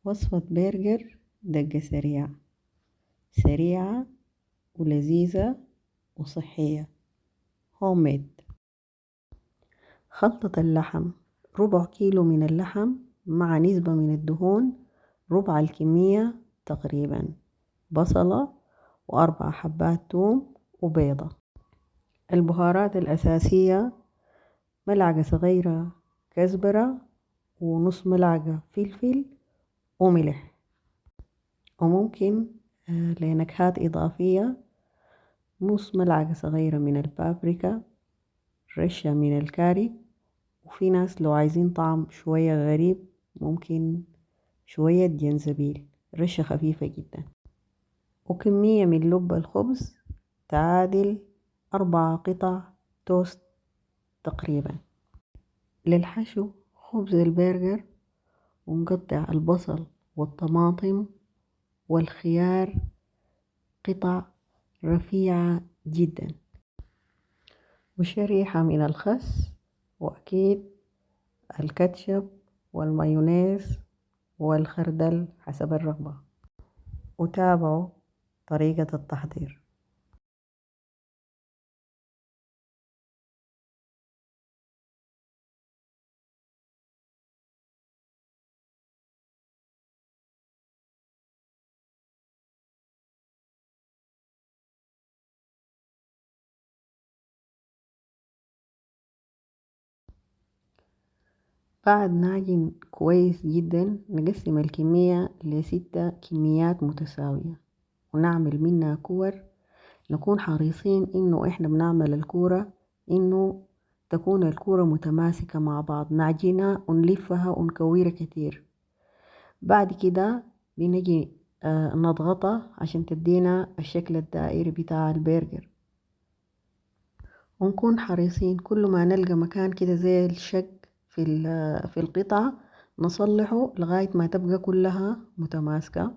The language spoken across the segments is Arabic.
وصفة برجر دقة سريعة، سريعة ولذيذة وصحية. هوم ميد. خلطة اللحم: ربع كيلو من اللحم مع نسبة من الدهون ربع الكمية تقريبا، بصلة و4 حبات توم وبيضة. البهارات الأساسية: ملعقة صغيرة كزبرة ونص ملعقة فلفل وملح. وممكن لنكهات إضافية نص ملعقة صغيرة من البابريكا، رشة من الكاري، وفي ناس لو عايزين طعم شوية غريب ممكن شوية جنزبيل، رشة خفيفة جدا. وكمية من لب الخبز تعادل 4 قطع توست تقريبا. للحشو: خبز البرجر، ونقطع البصل والطماطم والخيار قطع رفيعة جدا، وشريحة من الخس، وأكيد الكاتشب والمايونيز والخردل حسب الرغبة. وتابعوا طريقة التحضير. بعد نعجن كويس جدا نقسم الكمية ل6 كميات متساوية ونعمل منها كور. نكون حريصين انه احنا بنعمل الكورة انه تكون الكورة متماسكة مع بعض، نعجنها ونلفها ونكورها كتير. بعد كده بنجي نضغطها عشان تدينا الشكل الدائري بتاع البرجر. ونكون حريصين كل ما نلقى مكان كده زي الشق في القطعة نصلحه لغاية ما تبقى كلها متماسكة.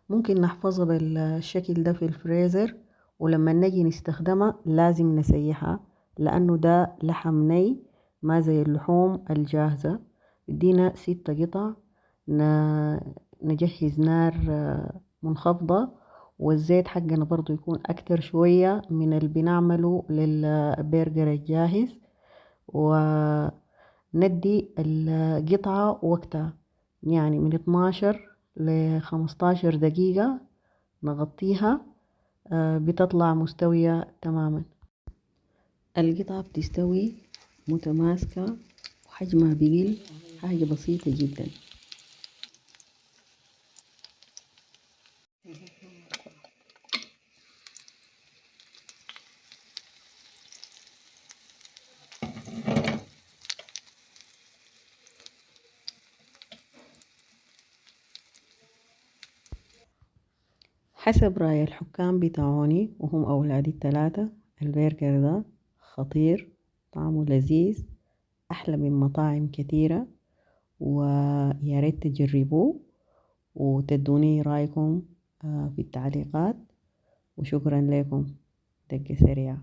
ممكن نحفظها بالشكل ده في الفريزر، ولما نجي نستخدمها لازم نسيحها لأنه ده لحم ني ما زي اللحوم الجاهزة. بدينا 6 قطع. نجهز نار منخفضة، والزيت حقنا برضو يكون أكتر شوية من اللي بنعمله للبرجر الجاهز، وندي القطعة وقتها يعني من 12 ل15 دقيقة نغطيها. بتطلع مستوية تماما. القطعة بتستوي متماسكة وحجمها بقل حاجة بسيطة جدا. حسب رأي الحكام بتاعوني وهم أولادي ال3، البرجر ده خطير، طعمه لذيذ، أحلى من مطاعم كثيرة، وياريت تجربوه وتدوني رأيكم في التعليقات. وشكرا لكم. دقة سريعة.